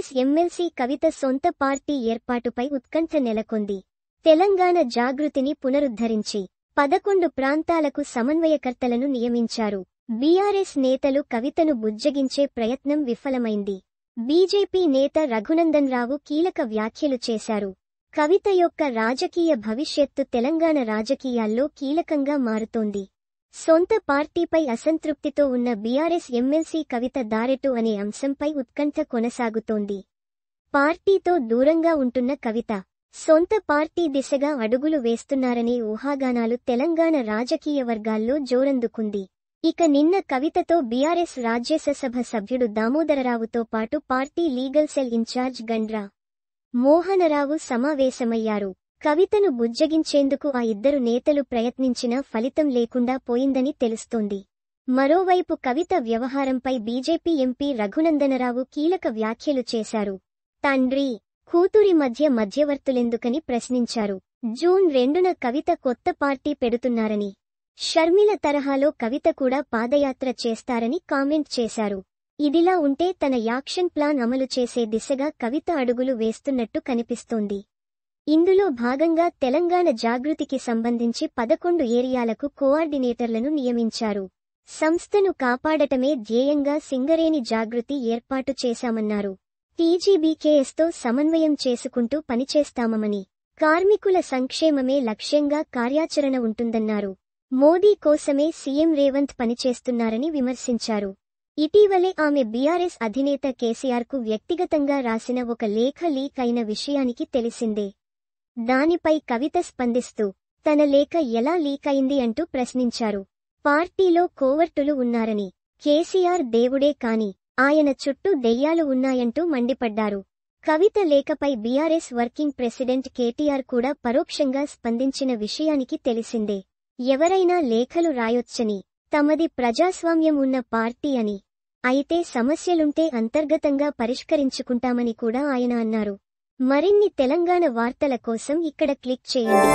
BRS MLC కవిత సొంత party ఏర్పాటుపై ఉత్కంఠ నెలకొంది. తెలంగాణ జాగృతిని పునరుద్ధరించి 11 ప్రాంతాలకు సమన్వయకర్తలను నియమించారు. బీఆర్ఎస్ నేతలు కవితను బుజ్జగించే ప్రయత్నం విఫలమైంది. బీజేపీ నేత రఘునందన్ రావు కీలక వ్యాఖ్యలు చేశారు. కవిత యొక్క రాజకీయ భవిష్యత్తు తెలంగాణ రాజకీయాల్లో కీలకంగా మారుతోంది. సొంత పార్టీపై అసంతృప్తితో ఉన్న బీఆర్ఎస్ ఎమ్మెల్సీ కవిత దారెటు అనే అంశంపై ఉత్కంఠ కొనసాగుతోంది. పార్టీతో దూరంగా ఉంటున్న కవిత సొంత పార్టీ దిశగా అడుగులు వేస్తున్నారనే ఊహాగానాలు తెలంగాణ రాజకీయ వర్గాల్లో జోరందుకుంది. ఇక నిన్న కవితతో బీఆర్ఎస్ రాజ్యసభ సభ్యుడు దామోదరరావుతో పాటు party legal cell in-charge Gandra Mohan Rao సమావేశమయ్యారు. కవితను బుజ్జగించేందుకు ఆ ఇద్దరు నేతలు ప్రయత్నించినా ఫలితం లేకుండా పోయిందని తెలుస్తోంది. మరోవైపు కవిత వ్యవహారంపై బీజేపీ ఎంపీ రఘునందనరావు కీలక వ్యాఖ్యలు చేశారు. తండ్రి, కూతురి మధ్య మధ్యవర్తులెందుకని ప్రశ్నించారు. జూన్ 2న కవిత కొత్త పార్టీ పెడుతున్నారని, షర్మిల తరహాలో కవిత కూడా పాదయాత్ర చేస్తారని కామెంట్ చేశారు. ఇదిలా ఉంటే తన యాక్షన్ ప్లాన్ అమలు చేసే దిశగా కవిత అడుగులు వేస్తున్నట్టు కనిపిస్తోంది. ఇందులో భాగంగా తెలంగాణ జాగృతికి సంబంధించి 11 ఏరియాలకు కోఆర్డినేటర్లను నియమించారు. సంస్థను కాపాడటమే ధ్యేయంగా సింగరేణి జాగృతి ఏర్పాటు చేశామన్నారు. టీజీబీకేఎస్తో సమన్వయం చేసుకుంటూ పనిచేస్తామని, కార్మికుల సంక్షేమమే లక్ష్యంగా కార్యాచరణ ఉంటుందన్నారు. మోదీ కోసమే సీఎం రేవంత్ పనిచేస్తున్నారని విమర్శించారు. ఇటీవలే ఆమె బీఆర్ఎస్ అధినేత కేసీఆర్కు వ్యక్తిగతంగా రాసిన ఒక లేఖ లీక్ అయిన విషయానికి తెలిసిందే. దానిపై కవిత స్పందిస్తూ తన లేఖ ఎలా లీక్ అయింది అంటూ ప్రశ్నించారు. పార్టీలో కోవర్టులు ఉన్నారని, కేసీఆర్ దేవుడే కాని ఆయన చుట్టూ దెయ్యాలు ఉన్నాయంటూ మండిపడ్డారు. కవిత లేఖపై బీఆర్ఎస్ వర్కింగ్ ప్రెసిడెంట్ కేటీఆర్ కూడా పరోక్షంగా స్పందించిన విషయానికి తెలిసిందే. ఎవరైనా లేఖలు రాయొచ్చని, తమది ప్రజాస్వామ్యం ఉన్న పార్టీ అని, అయితే సమస్యలుంటే అంతర్గతంగా పరిష్కరించుకుంటామని కూడా ఆయన అన్నారు. మరిన్ని తెలంగాణ వార్తల కోసం ఇక్కడ క్లిక్ చేయండి.